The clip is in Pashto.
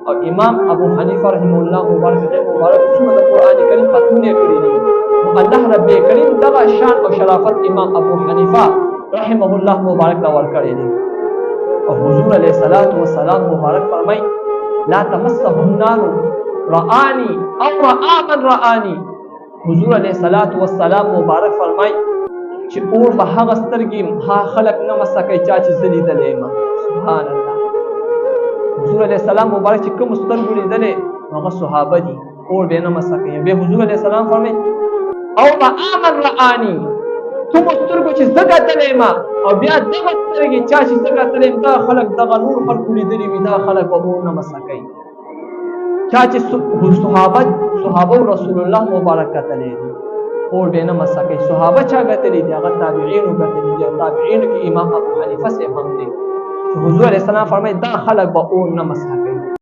او امام ابو حنیفه رحمه الله مبارک څومره د قران کریم ختمونه کړی دي. الله رب کریم دغه شان او شرافت امام ابو حنیفه رحمه الله مبارک لا ورکړی دي. او حضور علیه الصلاۃ والسلام مبارک فرمای لا تمسه النار رآنی او رآ من رآنی. حضور علیه الصلاۃ والسلام مبارک فرمای چې اور به هغه سترګې خلق نه مسکه چا چې زه لیدلی یم. سبحان الله. حضور علیه السلام مبارک چې کوم سترګو لیدلې هغه صحابه دي، اور به نه مسکه. بیا حضور علیه السلام فرمای او رآ من رآنی، کوم سترګو چې زه کتلی یم او بیا دغه سترګې چا چې زه کتلی یم دا خلک دغه نور خلکو لیدلي وي دا خلک به اور نه مسکئ. چا چې صحابه رسول الله مبارک کتلی دي اور به نه مسکئ. صحابه چا کتلی دي؟ هغه تابعینو کتلی دي. تابعینو کې امام ابو حنیفه صاحب هم دي چې حضور علیه السلام فرمایي دا خلک به اور نه مسکئ.